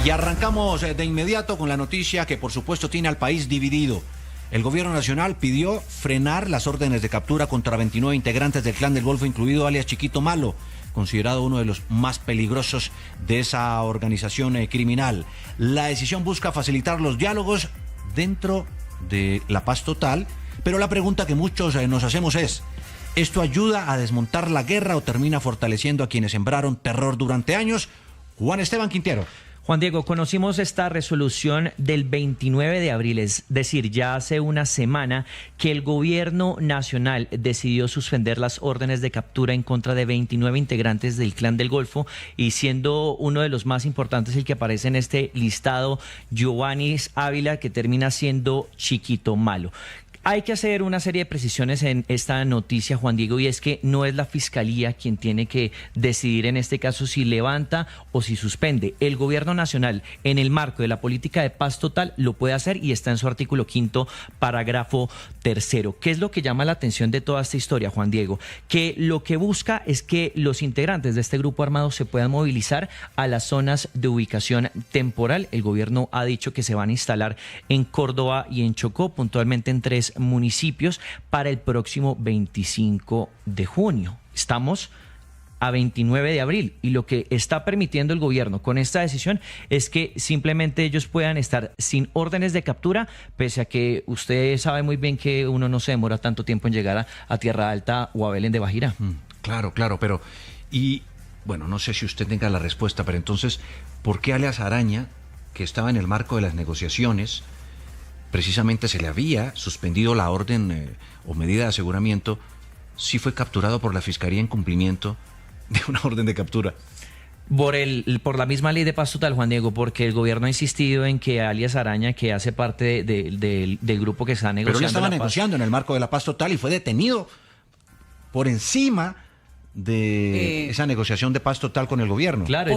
Y arrancamos de inmediato con la noticia que por supuesto tiene al país dividido. El gobierno nacional pidió frenar las órdenes de captura contra 29 integrantes del Clan del Golfo, incluido alias Chiquito Malo, considerado uno de los más peligrosos de esa organización criminal. La decisión busca facilitar los diálogos dentro de la paz total, pero la pregunta que muchos nos hacemos es: ¿esto ayuda a desmontar la guerra o termina fortaleciendo a quienes sembraron terror durante años? Juan Esteban Quintero. Juan Diego, conocimos esta resolución del 29 de abril, es decir, ya hace una semana, que el gobierno nacional decidió suspender las órdenes de captura en contra de 29 integrantes del Clan del Golfo, y siendo uno de los más importantes el que aparece en este listado, Giovannis Ávila, que termina siendo Chiquito Malo. Hay que hacer una serie de precisiones en esta noticia, Juan Diego, y es que no es la Fiscalía quien tiene que decidir en este caso si levanta o si suspende. El gobierno nacional, en el marco de la política de paz total, lo puede hacer y está en su artículo 5º, parágrafo 3º. ¿Qué es lo que llama la atención de toda esta historia, Juan Diego? Que lo que busca es que los integrantes de este grupo armado se puedan movilizar a las zonas de ubicación temporal. El gobierno ha dicho que se van a instalar en Córdoba y en Chocó, puntualmente en 3 municipios, para el próximo 25 de junio. Estamos a 29 de abril y lo que está permitiendo el gobierno con esta decisión es que simplemente ellos puedan estar sin órdenes de captura, pese a que usted sabe muy bien que uno no se demora tanto tiempo en llegar a Tierra Alta o a Belén de Bajira. Claro, pero... Y bueno, no sé si usted tenga la respuesta, pero entonces, ¿por qué alias Araña, que estaba en el marco de las negociaciones, precisamente se le había suspendido la orden o medida de aseguramiento, sí fue capturado por la Fiscalía en cumplimiento de una orden de captura? Por la misma ley de paz total, Juan Diego, porque el gobierno ha insistido en que alias Araña, que hace parte del grupo que está negociando. Pero él estaba negociando en el marco de la paz total y fue detenido por encima de esa negociación de paz total con el gobierno. Claro,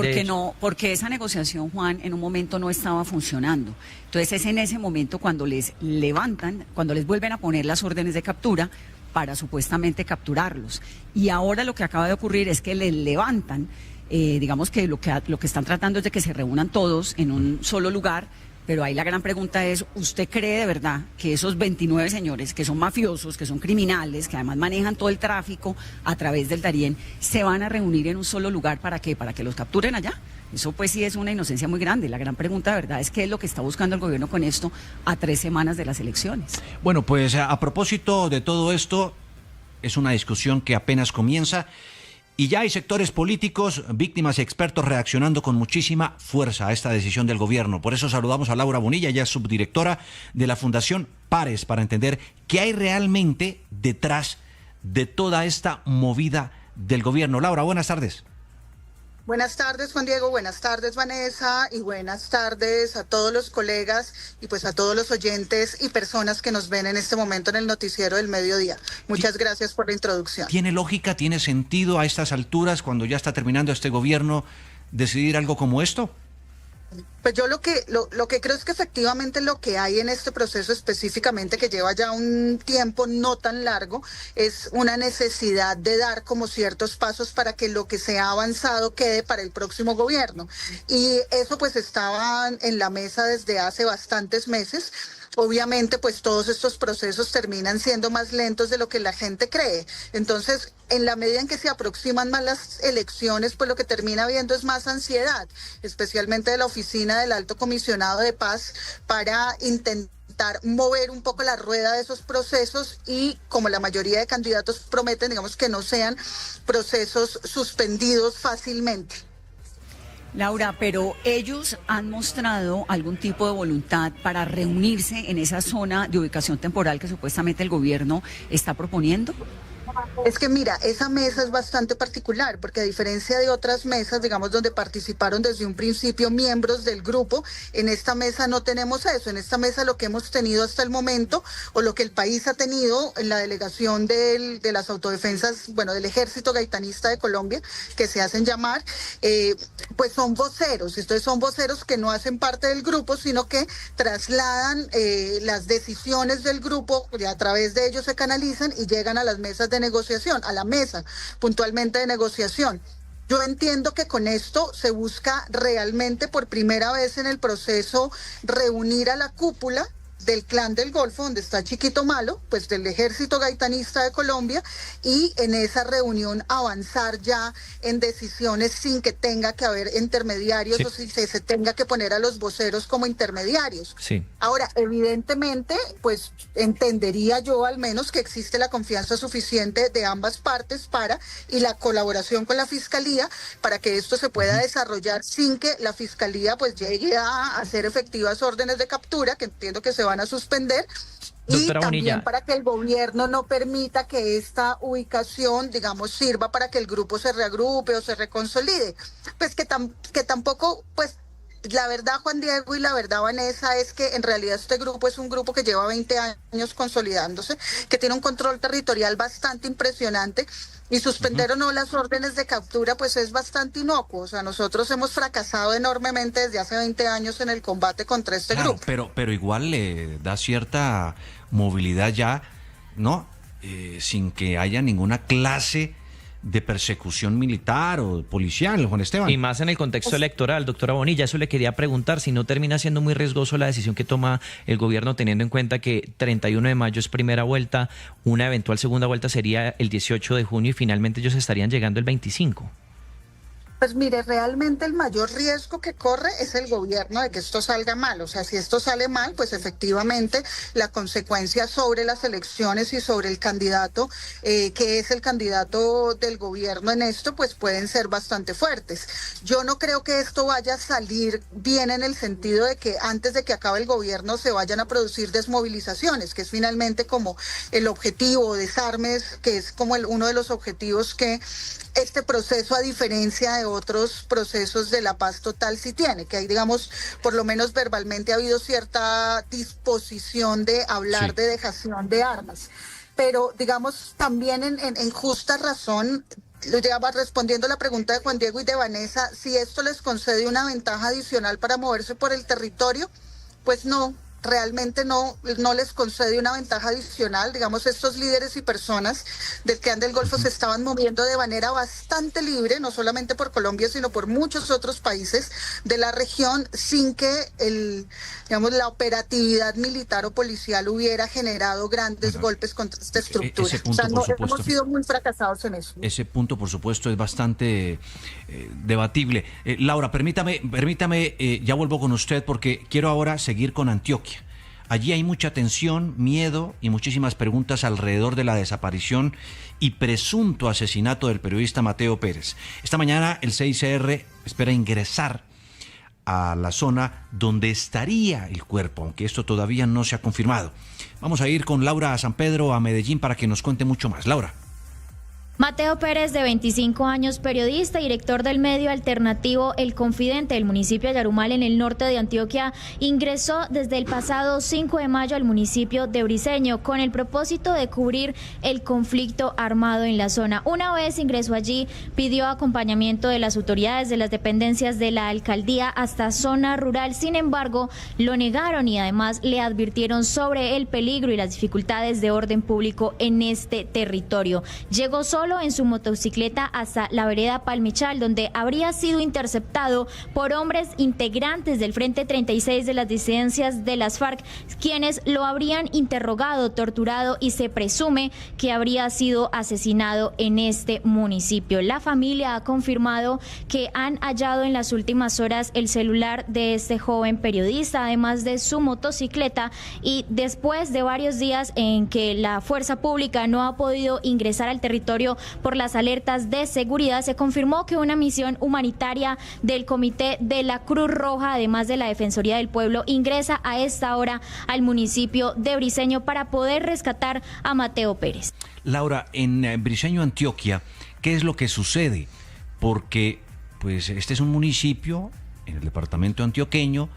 porque esa negociación, Juan, en un momento no estaba funcionando. Entonces es en ese momento cuando les levantan, cuando les vuelven a poner las órdenes de captura para supuestamente capturarlos. Y ahora lo que acaba de ocurrir es que les levantan, digamos que lo que están tratando es de que se reúnan todos en un solo lugar. Pero ahí la gran pregunta es, ¿usted cree de verdad que esos 29 señores, que son mafiosos, que son criminales, que además manejan todo el tráfico a través del Darién, se van a reunir en un solo lugar? ¿Para qué? ¿Para que los capturen allá? Eso pues sí es una inocencia muy grande. La gran pregunta de verdad es qué es lo que está buscando el gobierno con esto a 3 semanas de las elecciones. Bueno, pues a propósito de todo esto, es una discusión que apenas comienza. Y ya hay sectores políticos, víctimas y expertos reaccionando con muchísima fuerza a esta decisión del gobierno. Por eso saludamos a Laura Bonilla, ella es subdirectora de la Fundación Pares, para entender qué hay realmente detrás de toda esta movida del gobierno. Laura, buenas tardes. Buenas tardes, Juan Diego, buenas tardes, Vanessa, y buenas tardes a todos los colegas y pues a todos los oyentes y personas que nos ven en este momento en el noticiero del mediodía. Muchas gracias por la introducción. ¿Tiene lógica, tiene sentido a estas alturas, cuando ya está terminando este gobierno, decidir algo como esto? Pues yo lo que creo es que efectivamente lo que hay en este proceso específicamente, que lleva ya un tiempo no tan largo, es una necesidad de dar como ciertos pasos para que lo que se ha avanzado quede para el próximo gobierno. Y eso pues estaba en la mesa desde hace bastantes meses. Obviamente, pues todos estos procesos terminan siendo más lentos de lo que la gente cree. Entonces, en la medida en que se aproximan más las elecciones, pues lo que termina habiendo es más ansiedad, especialmente de la oficina del Alto Comisionado de Paz, para intentar mover un poco la rueda de esos procesos y, como la mayoría de candidatos prometen, digamos que no sean procesos suspendidos fácilmente. Laura, pero ellos han mostrado algún tipo de voluntad para reunirse en esa zona de ubicación temporal que supuestamente el gobierno está proponiendo. Es que mira, esa mesa es bastante particular porque, a diferencia de otras mesas, digamos, donde participaron desde un principio miembros del grupo, en esta mesa no tenemos eso. En esta mesa lo que hemos tenido hasta el momento, o lo que el país ha tenido en la delegación de las autodefensas, bueno, del Ejército Gaitanista de Colombia, que se hacen llamar, pues son voceros. Entonces son voceros que no hacen parte del grupo, sino que trasladan las decisiones del grupo, y a través de ellos se canalizan y llegan a las mesas de negociación, a la mesa puntualmente de negociación. Yo entiendo que con esto se busca realmente por primera vez en el proceso reunir a la cúpula del Clan del Golfo, donde está Chiquito Malo, pues del Ejército Gaitanista de Colombia, y en esa reunión avanzar ya en decisiones sin que tenga que haber intermediarios, sí, o si se tenga que poner a los voceros como intermediarios. Sí. Ahora, evidentemente, pues entendería yo al menos que existe la confianza suficiente de ambas partes y la colaboración con la Fiscalía para que esto se pueda desarrollar sin que la Fiscalía pues llegue a hacer efectivas órdenes de captura, que entiendo que se van a suspender. Doctora Y también Bonilla, para que el gobierno no permita que esta ubicación, digamos, sirva para que el grupo se reagrupe o se reconsolide. Pues que tampoco, pues la verdad, Juan Diego, y la verdad, Vanessa, es que en realidad este grupo es un grupo que lleva 20 años consolidándose, que tiene un control territorial bastante impresionante, y suspender o no las órdenes de captura pues es bastante inocuo. O sea, nosotros hemos fracasado enormemente desde hace 20 años en el combate contra este grupo. Pero igual le da cierta movilidad ya, ¿no? Sin que haya ninguna clase de persecución militar o policial, Juan Esteban. y más en el contexto electoral, doctora Bonilla, eso le quería preguntar, si no termina siendo muy riesgoso la decisión que toma el gobierno, teniendo en cuenta que 31 de mayo es primera vuelta, una eventual segunda vuelta sería el 18 de junio y finalmente ellos estarían llegando el 25. Pues mire, realmente el mayor riesgo que corre es el gobierno de que esto salga mal. O sea, si esto sale mal, pues efectivamente la consecuencia sobre las elecciones y sobre el candidato, que es el candidato del gobierno en esto, pues pueden ser bastante fuertes. Yo no creo que esto vaya a salir bien en el sentido de que antes de que acabe el gobierno se vayan a producir desmovilizaciones, que es finalmente como el objetivo, desarmes, que es como uno de los objetivos que este proceso, a diferencia de otros procesos de la paz total, sí tiene, que hay, digamos, por lo menos verbalmente ha habido cierta disposición de hablar de dejación de armas. Pero, digamos, también en justa razón, respondiendo a la pregunta de Juan Diego y de Vanessa, si esto les concede una ventaja adicional para moverse por el territorio, pues no. Realmente no les concede una ventaja adicional. Digamos, estos líderes y personas del Clan del Golfo se estaban moviendo de manera bastante libre, no solamente por Colombia, sino por muchos otros países de la región, sin que la operatividad militar o policial hubiera generado grandes golpes contra esta estructura. Ese punto, hemos sido muy fracasados en eso. Ese punto, por supuesto, es bastante debatible. Laura, permítame, ya vuelvo con usted porque quiero ahora seguir con Antioquia. Allí hay mucha tensión, miedo y muchísimas preguntas alrededor de la desaparición y presunto asesinato del periodista Mateo Pérez. Esta mañana el CICR espera ingresar a la zona donde estaría el cuerpo, aunque esto todavía no se ha confirmado. Vamos a ir con Laura a San Pedro, a Medellín, para que nos cuente mucho más. Laura. Mateo Pérez, de 25 años, periodista, director del medio alternativo El Confidente del municipio de Yarumal, en el norte de Antioquia, ingresó desde el pasado 5 de mayo al municipio de Briceño con el propósito de cubrir el conflicto armado en la zona. Una vez ingresó allí, pidió acompañamiento de las autoridades de las dependencias de la alcaldía hasta zona rural. Sin embargo, lo negaron y además le advirtieron sobre el peligro y las dificultades de orden público en este territorio. Llegó solo en su motocicleta hasta la vereda Palmichal, donde habría sido interceptado por hombres integrantes del Frente 36 de las disidencias de las FARC, quienes lo habrían interrogado, torturado y se presume que habría sido asesinado en este municipio. La familia ha confirmado que han hallado en las últimas horas el celular de este joven periodista, además de su motocicleta, y después de varios días en que la fuerza pública no ha podido ingresar al territorio por las alertas de seguridad, se confirmó que una misión humanitaria del Comité de la Cruz Roja, además de la Defensoría del Pueblo, ingresa a esta hora al municipio de Briceño para poder rescatar a Mateo Pérez. Laura, en Briceño, Antioquia, ¿qué es lo que sucede? Porque pues este es un municipio en el departamento antioqueño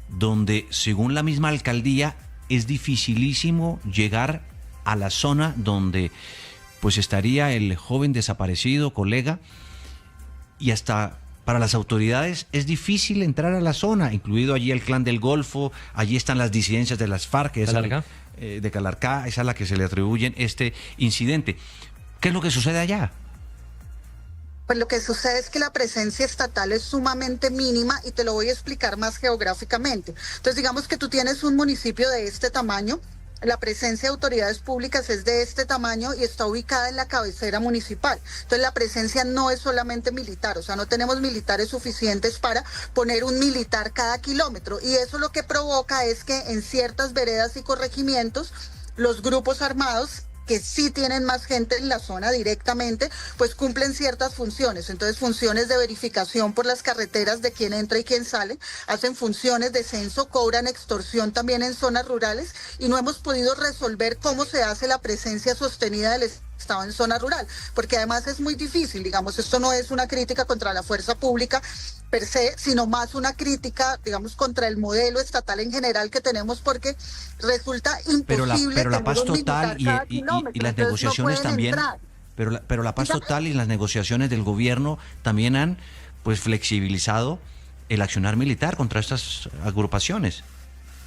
donde, según la misma alcaldía, es dificilísimo llegar a la zona donde pues estaría el joven desaparecido, colega, y hasta para las autoridades es difícil entrar a la zona, incluido allí el Clan del Golfo, allí están las disidencias de las FARC, de Calarcá, esa es la que se le atribuyen este incidente. ¿Qué es lo que sucede allá? Pues lo que sucede es que la presencia estatal es sumamente mínima y te lo voy a explicar más geográficamente. Entonces, digamos que tú tienes un municipio de este tamaño, la presencia de autoridades públicas es de este tamaño y está ubicada en la cabecera municipal. Entonces, la presencia no es solamente militar, o sea, no tenemos militares suficientes para poner un militar cada kilómetro. Y eso lo que provoca es que en ciertas veredas y corregimientos, los grupos armados que sí tienen más gente en la zona directamente, pues cumplen ciertas funciones. Entonces, funciones de verificación por las carreteras de quién entra y quién sale, hacen funciones de censo, cobran extorsión también en zonas rurales y no hemos podido resolver cómo se hace la presencia sostenida del Estado en zona rural, porque además es muy difícil, digamos, esto no es una crítica contra la fuerza pública per se, sino más una crítica, digamos, contra el modelo estatal en general que tenemos, porque resulta imposible pero la paz tener un total militar y cada las kilómetro, negociaciones entonces no también, pueden entrar. pero la paz total y las negociaciones del gobierno también han pues flexibilizado el accionar militar contra estas agrupaciones.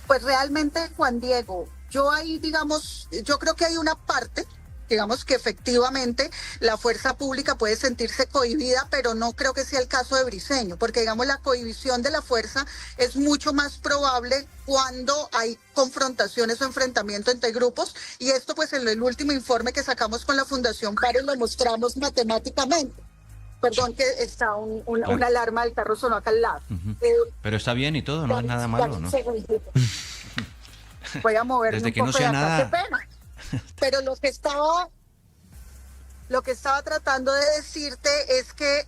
Pues realmente, Juan Diego, yo ahí, digamos, yo creo que hay una parte, digamos, que efectivamente la fuerza pública puede sentirse cohibida, pero no creo que sea el caso de Briceño, porque, digamos, la cohibición de la fuerza es mucho más probable cuando hay confrontaciones o enfrentamiento entre grupos, y esto, pues, en el último informe que sacamos con la Fundación Pares lo mostramos matemáticamente. Perdón, que está una alarma del carro sonó acá al lado. Pero está bien y todo, no es nada malo, ¿no? Voy a moverme Desde un que poco no sea de acá, nada. qué pena. Pero lo que estaba tratando de decirte es que,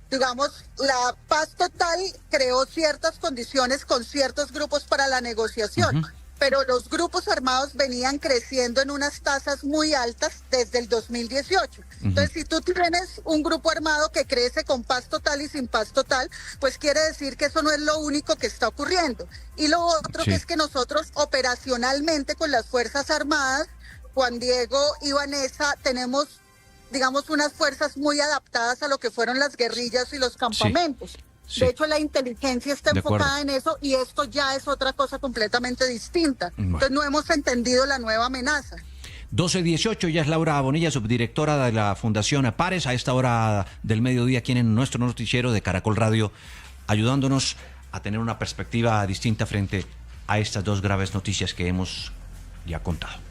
digamos, la paz total creó ciertas condiciones con ciertos grupos para la negociación, pero los grupos armados venían creciendo en unas tasas muy altas desde el 2018. Entonces, si tú tienes un grupo armado que crece con paz total y sin paz total, pues quiere decir que eso no es lo único que está ocurriendo. Y lo otro que es que nosotros operacionalmente con las Fuerzas Armadas, Juan Diego y Vanessa, tenemos, digamos, unas fuerzas muy adaptadas a lo que fueron las guerrillas y los campamentos. Sí. De hecho, la inteligencia está De enfocada acuerdo. en eso y esto ya es otra cosa completamente distinta. Bueno. Entonces, no hemos entendido la nueva amenaza. 12:18, ya es Laura Bonilla, subdirectora de la Fundación Pares, a esta hora del mediodía aquí en nuestro noticiero de Caracol Radio, ayudándonos a tener una perspectiva distinta frente a estas dos graves noticias que hemos ya contado.